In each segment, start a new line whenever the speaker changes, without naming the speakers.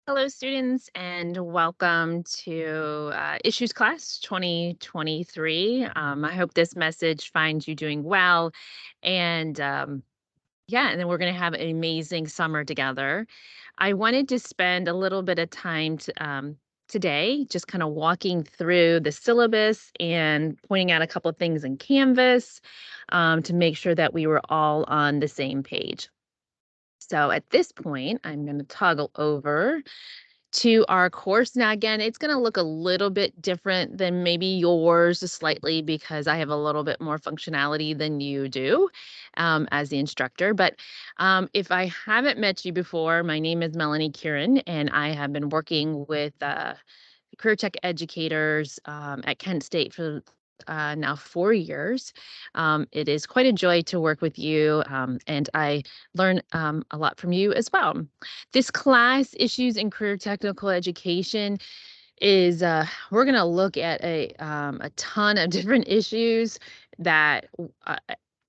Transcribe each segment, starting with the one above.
Hello, students, and welcome to Issues Class 2023. I hope this message finds you doing well. And yeah, and then we're going to have an amazing summer together. I wanted to spend a little bit of time today just kind of walking through the syllabus and pointing out a couple of things in Canvas to make sure that we were all on the same page. So at this point, I'm going to toggle over to our course. Now, again, it's going to look a little bit different than maybe yours, just slightly, because I have a little bit more functionality than you do as the instructor. But if I haven't met you before, my name is Melanie Kieran, and I have been working with career tech educators at Kent State for now 4 years. It is quite a joy to work with you, and I learn a lot from you as well. This class, Issues in Career Technical Education, is we're going to look at a ton of different issues that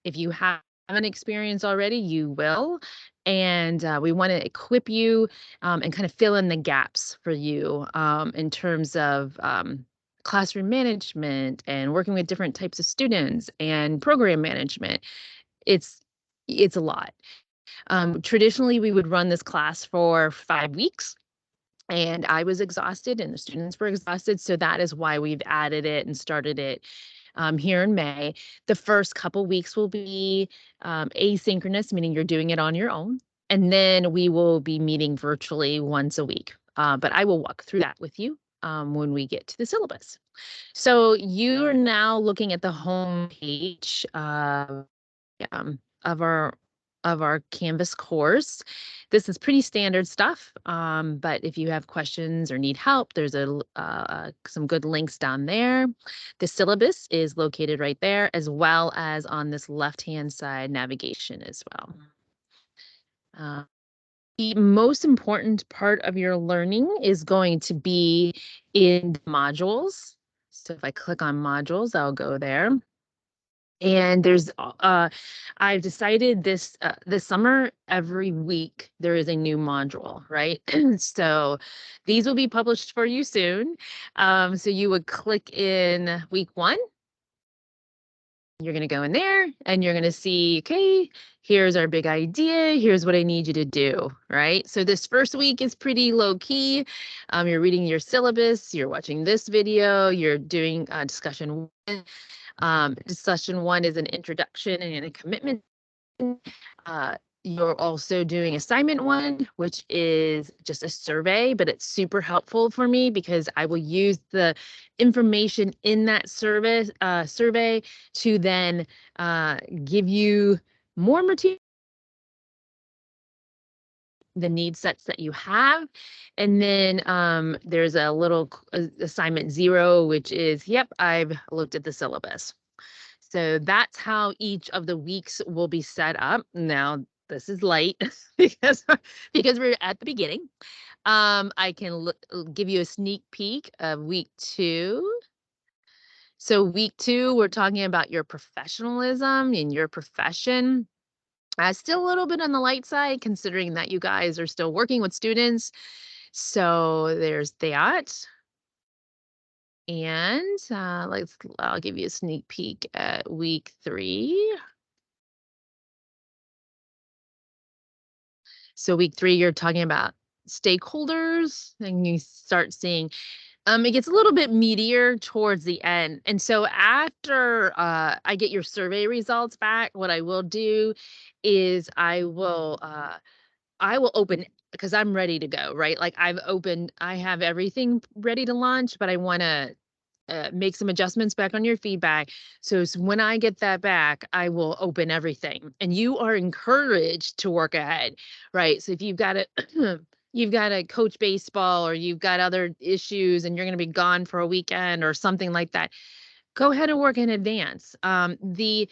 if you haven't experienced already, you will. And we want to equip you and kind of fill in the gaps for you in terms of classroom management and working with different types of students and program management. It's it's a lot. Traditionally, we would run this class for 5 weeks, and I was exhausted and the students were exhausted. So that is why we've added it and started it here in May. The first couple weeks will be asynchronous, meaning you're doing it on your own. And then we will be meeting virtually once a week. But I will walk through that with you when we get to the syllabus. So you're now looking at the home page of our Canvas course. This is pretty standard stuff, but if you have questions or need help, there's some good links down there. The syllabus is located right there, as well as on this left-hand side navigation as well. Uh, the most important part of your learning is going to be in the modules. So if I click on modules, I'll go there. And I've decided this summer, every week there is a new module, right? So these will be published for you soon. So you would click in week 1. You're going to go in there and you're going to see, okay, here's our big idea. Here's what I need you to do, right? So this first week is pretty low key. You're reading your syllabus, you're watching this video, you're doing discussion 1. Discussion 1 is an introduction and a commitment. Uh, you're also doing assignment 1, which is just a survey, but it's super helpful for me because I will use the information in that survey to then give you more material, the need sets that you have. And then there's a little assignment 0, which is, yep, I've looked at the syllabus. So that's how each of the weeks will be set up. Now, this is light because we're at the beginning. I can give you a sneak peek of week 2. So week 2, we're talking about your professionalism in your profession. Still a little bit on the light side, considering that you guys are still working with students. So there's that. And I'll give you a sneak peek at week 3. So week 3, you're talking about stakeholders, and you start seeing it gets a little bit meatier towards the end. And so after I get your survey results back, what I will do is I will open, because I'm ready to go, right? Like I have everything ready to launch, but I want to make some adjustments back on your feedback. So when I get that back, I will open everything, and you are encouraged to work ahead, right? So if you've got to you've got to coach baseball, or you've got other issues and you're going to be gone for a weekend or something like that, go ahead and work in advance. The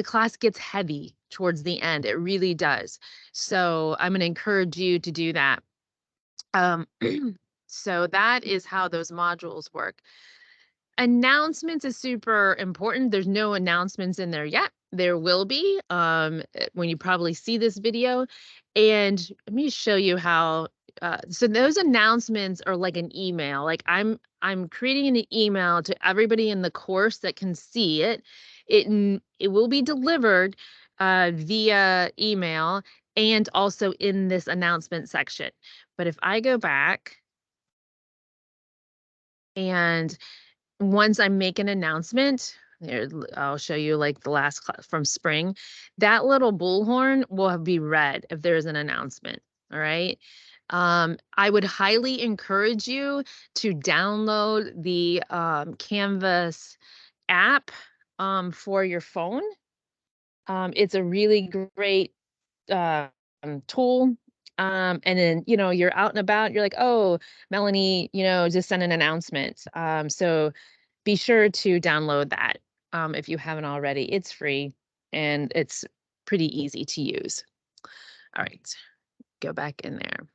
class gets heavy towards the end. It really does. So I'm going to encourage you to do that. Um, so that is how those modules work. Announcements is super important. There's no announcements in there yet. There will be when you probably see this video. And let me show you how so those announcements are like an email. Like I'm creating an email to everybody in the course that can see it. It will be delivered via email and also in this announcement section. But if I go back and once I make an announcement, here, I'll show you like the last class from spring, that little bullhorn will be red if there's an announcement. All right. I would highly encourage you to download the Canvas app for your phone. It's a really great uh, tool. And then, you're out and about, you're like, oh, Melanie, just sent an announcement. So be sure to download that if you haven't already. It's free and it's pretty easy to use. All right, go back in there.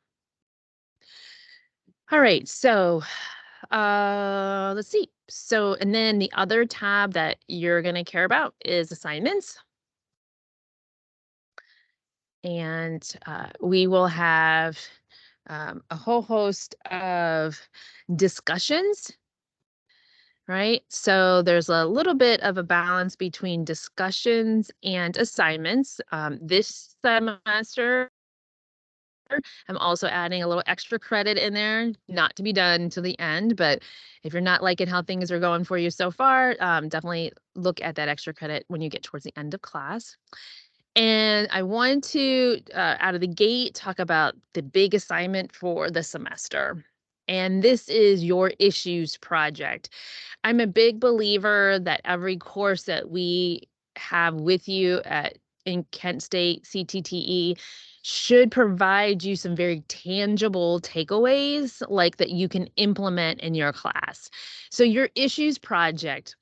All right, so let's see. So, and then the other tab that you're going to care about is assignments. And we will have a whole host of discussions, right? So there's a little bit of a balance between discussions and assignments. This semester, I'm also adding a little extra credit in there, not to be done until the end, but if you're not liking how things are going for you so far, definitely look at that extra credit when you get towards the end of class. And I want to, out of the gate, talk about the big assignment for the semester. And this is your issues project. I'm a big believer that every course that we have with you in Kent State CTTE should provide you some very tangible takeaways like that you can implement in your class. So your issues project,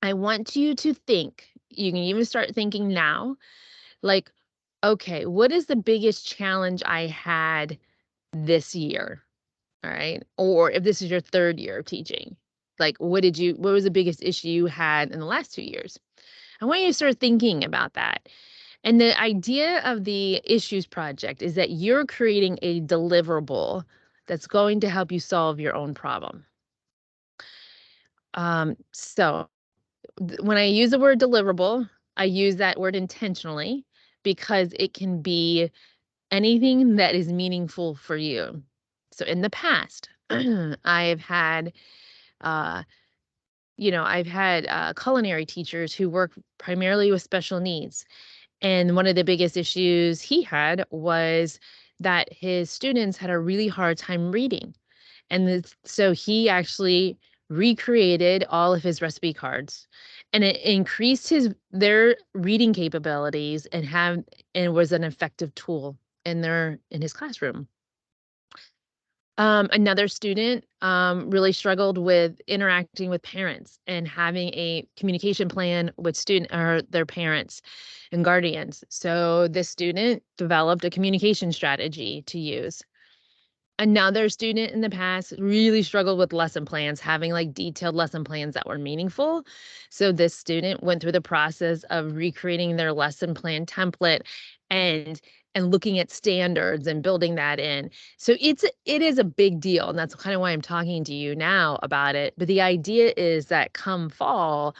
I want you to think, you can even start thinking now, like, okay, what is the biggest challenge I had this year? All right. Or if this is your third year of teaching, like what was the biggest issue you had in the last 2 years? I want you to start thinking about that. And the idea of the issues project is that you're creating a deliverable that's going to help you solve your own problem. So when I use the word deliverable, I use that word intentionally because it can be anything that is meaningful for you. So in the past, I've had, uh, I've had culinary teachers who work primarily with special needs. And one of the biggest issues he had was that his students had a really hard time reading. And so he actually recreated all of his recipe cards and it increased their reading capabilities and was an effective tool in his classroom. Another student really struggled with interacting with parents and having a communication plan with student or their parents and guardians. So this student developed a communication strategy to use. Another student in the past really struggled with lesson plans, having like detailed lesson plans that were meaningful. So this student went through the process of recreating their lesson plan template and looking at standards and building that in. So it is a big deal, and that's kind of why I'm talking to you now about it. But the idea is that come fall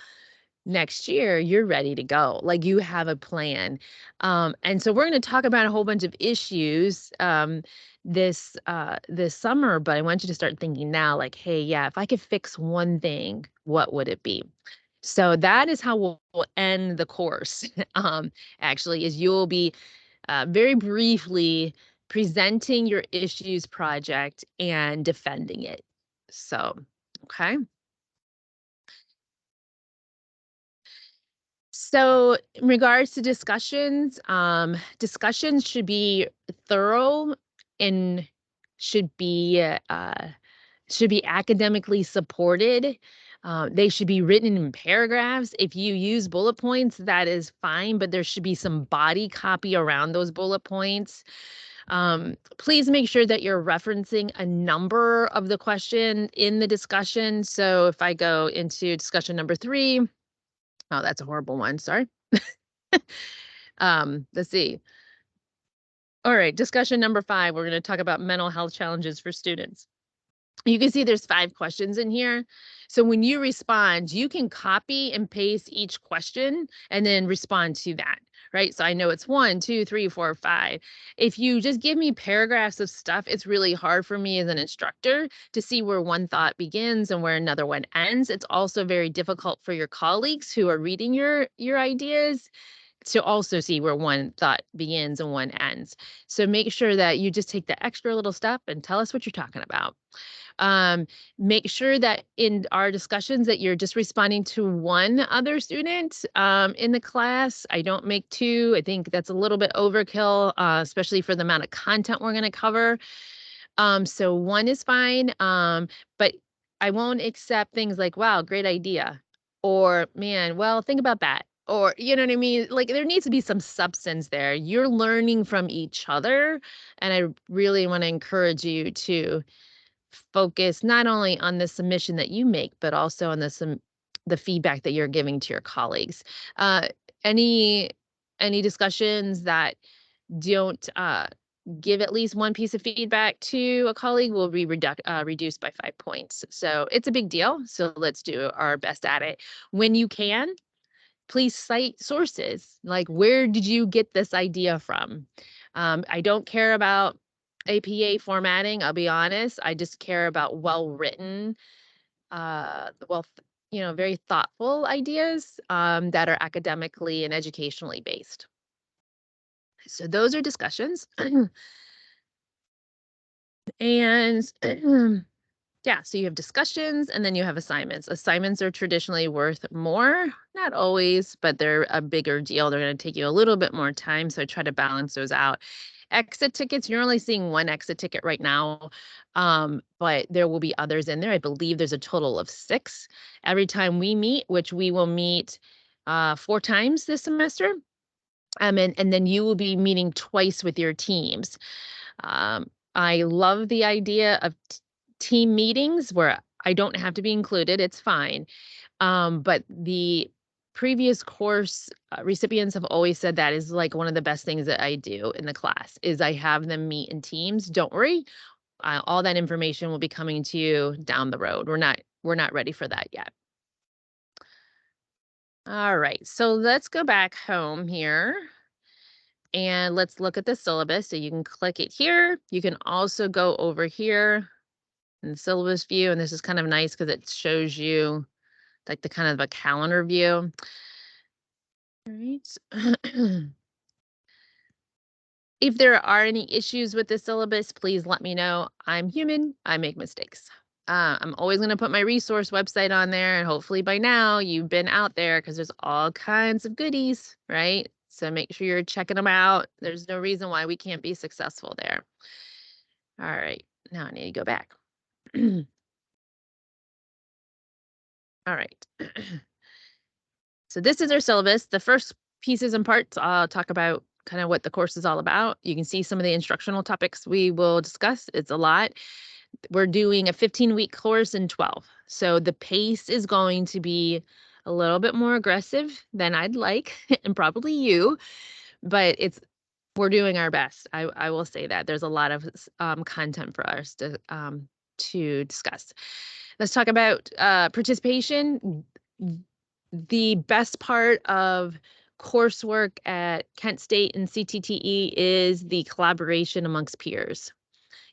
next year, you're ready to go. Like you have a plan. And so we're going to talk about a whole bunch of issues this summer, but I want you to start thinking now, like, hey, yeah, if I could fix one thing, what would it be? So that is how we'll end the course. Actually, is you'll be very briefly presenting your issues project and defending it. So, okay. So, in regards to discussions, discussions should be thorough and should be uh, should be academically supported. They should be written in paragraphs. If you use bullet points, that is fine, but there should be some body copy around those bullet points. Please make sure that you're referencing a number of the question in the discussion. So if I go into discussion number 3, oh, that's a horrible one. Sorry. Let's see. All right, discussion number 5, we're going to talk about mental health challenges for students. You can see there's 5 questions in here. So when you respond, you can copy and paste each question and then respond to that, right? So I know it's 1, 2, 3, 4, 5. If you just give me paragraphs of stuff, it's really hard for me as an instructor to see where one thought begins and where another one ends. It's also very difficult for your colleagues who are reading your ideas to also see where one thought begins and one ends. So make sure that you just take the extra little step and tell us what you're talking about. Um, Make sure that in our discussions that you're just responding to one other student in the class. I don't make 2. I think that's a little bit overkill, especially for the amount of content we're going to cover. So 1 is fine, but I won't accept things like, "Wow, great idea," or, "Man, well, think about that," or, you know what I mean? Like, there needs to be some substance there. You're learning from each other, and I really wanna encourage you to focus not only on the submission that you make, but also on the feedback that you're giving to your colleagues. Uh, any any discussions that don't give at least one piece of feedback to a colleague will be reduced by 5 points. So it's a big deal. So let's do our best at it. When you can, please cite sources. Like, where did you get this idea from? I don't care about APA formatting. I'll be honest. I just care about well written, very thoughtful ideas that are academically and educationally based. So those are discussions. And yeah, so you have discussions and then you have assignments. Assignments are traditionally worth more, not always, but they're a bigger deal. They're going to take you a little bit more time. So I try to balance those out. Exit tickets, you're only seeing one exit ticket right now, but there will be others in there. I believe there's a total of 6 every time we meet, which we will meet 4 times this semester. And then you will be meeting twice with your teams. I love the idea of team meetings where I don't have to be included, it's fine. But the previous course recipients have always said that is like one of the best things that I do in the class is I have them meet in teams. Don't worry, all that information will be coming to you down the road. We're not ready for that yet. All right, so let's go back home here. And let's look at the syllabus. So you can click it here. You can also go over here in the syllabus view. And this is kind of nice because it shows you like the kind of a calendar view. All right. If there are any issues with the syllabus, please let me know. I'm human. I make mistakes. I'm always going to put my resource website on there. And hopefully by now you've been out there because there's all kinds of goodies, right? So make sure you're checking them out. There's no reason why we can't be successful there. All right. Now I need to go back. All right. So this is our syllabus. The first pieces and parts, I'll talk about kind of what the course is all about. You can see some of the instructional topics we will discuss. It's a lot. We're doing a 15-week course in 12. So the pace is going to be a little bit more aggressive than I'd like, and probably you, but we're doing our best. I will say that there's a lot of content for us to discuss. Let's talk about participation. The best part of coursework at Kent State and CTTE is the collaboration amongst peers.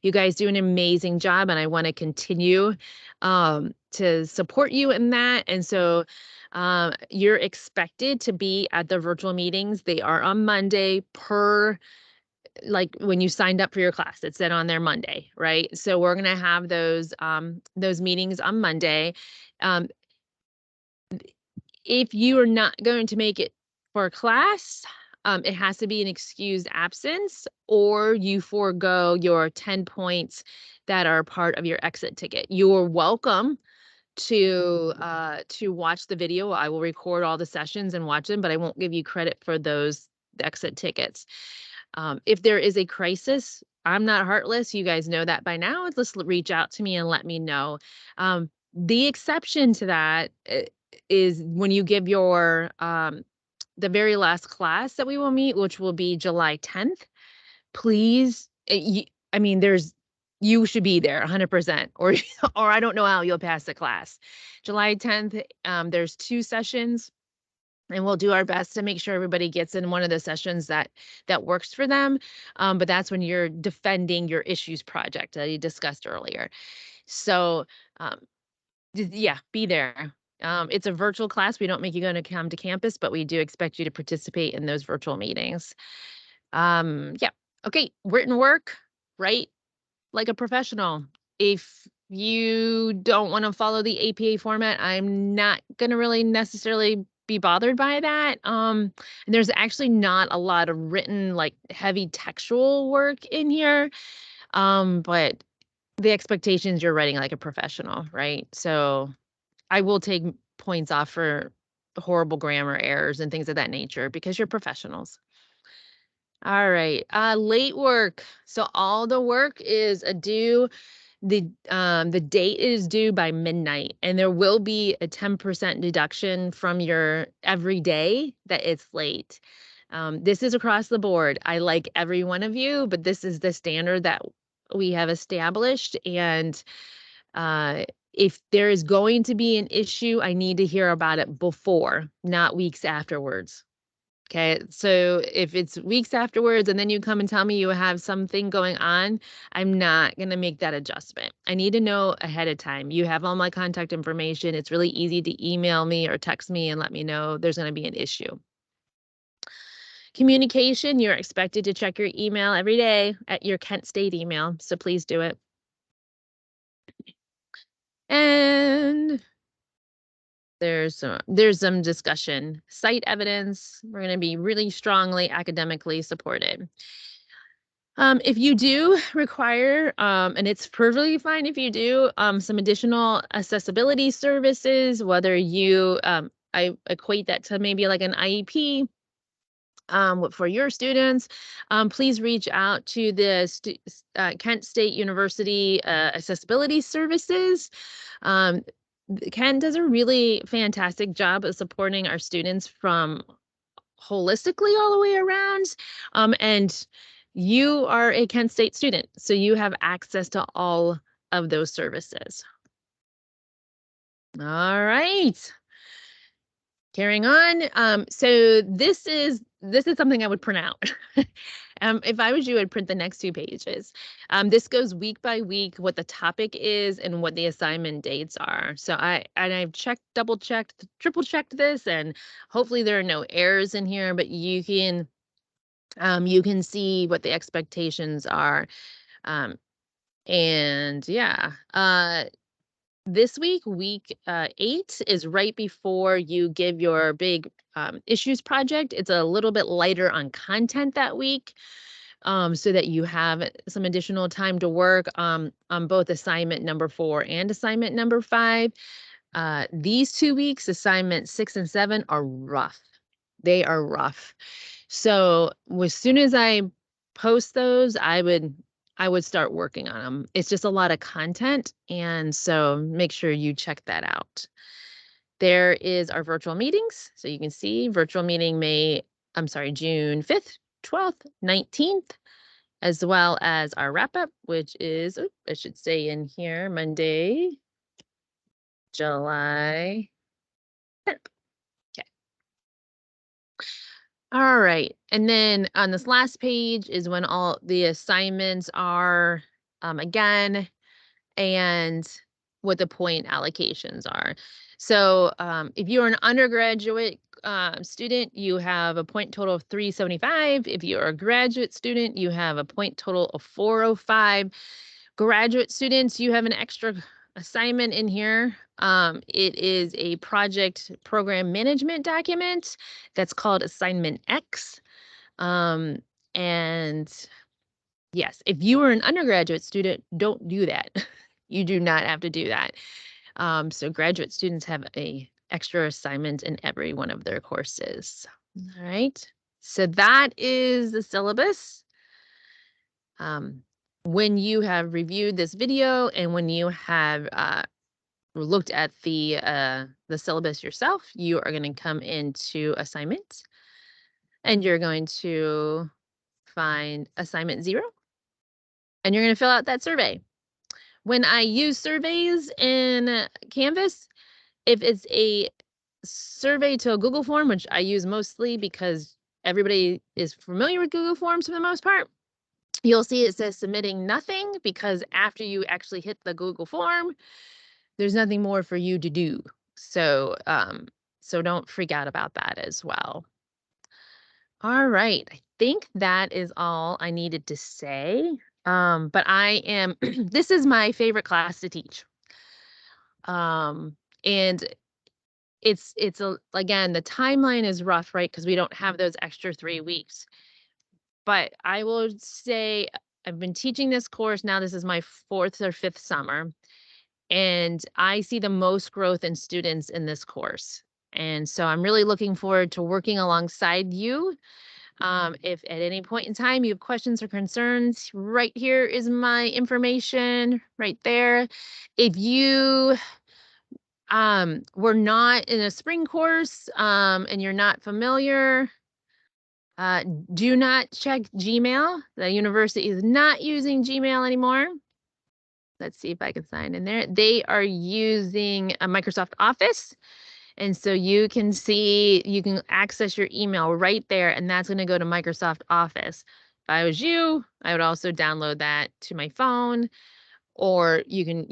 You guys do an amazing job, and I want to continue to support you in that. And so you're expected to be at the virtual meetings. They are on Monday like when you signed up for your class. It said on there Monday, right? So we're gonna have those meetings on Monday. Um, if you are not going to make it for class, it has to be an excused absence, or you forego your 10 points that are part of your exit ticket. You're welcome to watch the video. I will record all the sessions and watch them, but I won't give you credit for those exit tickets. If there is a crisis, I'm not heartless. You guys know that by now. Just reach out to me and let me know. The exception to that is when you give your the very last class that we will meet, which will be July 10th. please, I mean, you should be there 100%, or or I don't know how you'll pass the class. July 10th, there's 2 sessions, and we'll do our best to make sure everybody gets in one of the sessions that works for them. But that's when you're defending your issues project that you discussed earlier. So, um, yeah, be there. It's a virtual class. We don't make you gonna come to campus, but we do expect you to participate in those virtual meetings. Yeah. Okay, written work, write like a professional. If you don't want to follow the APA format, I'm not going to really necessarily be bothered by that. And there's actually not a lot of written, like heavy textual work in here. But the expectations you're writing like a professional, right? So I will take points off for horrible grammar errors and things of that nature because you're professionals. All right. Late work. So all the work is due. The date is due by midnight, and there will be a 10% deduction from your every day that it's late. This is across the board. I like every one of you, but this is the standard that we have established. And uh, if there is going to be an issue, I need to hear about it before, not weeks afterwards. Okay, so if it's weeks afterwards and then you come and tell me you have something going on, I'm not going to make that adjustment. I need to know ahead of time. You have all my contact information. It's really easy to email me or text me and let me know there's going to be an issue. Communication, you're expected to check your email every day at your Kent State email, so please do it. And there's some discussion. Cite evidence, we're going to be really strongly academically supported. If you do require, and it's perfectly fine if you do, some additional accessibility services, whether you, I equate that to maybe like an IEP, for your students, please reach out to the Kent State University Accessibility Services. Um, Ken does a really fantastic job of supporting our students from holistically all the way around. And you are a Kent State student, so you have access to all of those services. All right. Carrying on. So this is something I would print out. If I was you, I'd print the next 2 pages. This goes week by week, what the topic is and what the assignment dates are. So I've checked, double checked, triple checked this, and hopefully there are no errors in here, but you can see what the expectations are. And yeah, this week, week 8 is right before you give your big issues project. It's a little bit lighter on content that week, so that you have some additional time to work on both assignment number 4 and assignment number 5. These 2 weeks, assignment 6 and 7, are rough. They are rough. So as soon as I post those, I would start working on them. It's just a lot of content, and so make sure you check that out. There is our virtual meetings. So you can see virtual meeting June 5th, 12th, 19th, as well as our wrap up, which is, I should say in here, Monday, July 10th. Okay. All right. And then on this last page is when all the assignments are, again, and what the point allocations are. So if you're an undergraduate student, you have a point total of 375. If you're a graduate student, you have a point total of 405. Graduate students, you have an extra assignment in here. It is a project program management document that's called Assignment X. And yes, if you are an undergraduate student, don't do that. You do not have to do that. So graduate students have a extra assignment in every one of their courses. All right. So that is the syllabus. When you have reviewed this video and when you have looked at the syllabus yourself, you are going to come into assignment and you're going to find assignment 0, and you're going to fill out that survey. When I use surveys in Canvas, if it's a survey to a Google form, which I use mostly because everybody is familiar with Google Forms for the most part, you'll see it says submitting nothing because after you actually hit the Google form, there's nothing more for you to do. So don't freak out about that as well. All right. I think that is all I needed to say. But I am, this is my favorite class to teach. And again, the timeline is rough, right? Because we don't have those extra 3 weeks. But I will say I've been teaching this course now. This is my 4th or 5th summer. And I see the most growth in students in this course. And so I'm really looking forward to working alongside you. If at any point in time you have questions or concerns, right here is my information right there. If you were not in a spring course and you're not familiar, do not check Gmail. The university is not using Gmail anymore. Let's see if I can sign in there. They are using a Microsoft Office. And so you can access your email right there, and that's going to go to Microsoft Office. If I was you, I would also download that to my phone, or you can,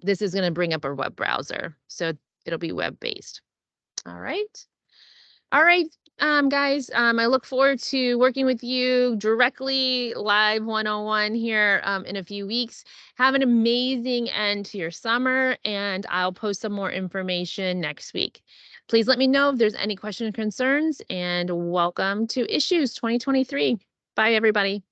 this is going to bring up a web browser. So it'll be web-based. All right. All right, guys, I look forward to working with you directly live one-on-one here in a few weeks. Have an amazing end to your summer, and I'll post some more information next week. Please let me know if there's any questions or concerns, and welcome to Issues 2023. Bye, everybody.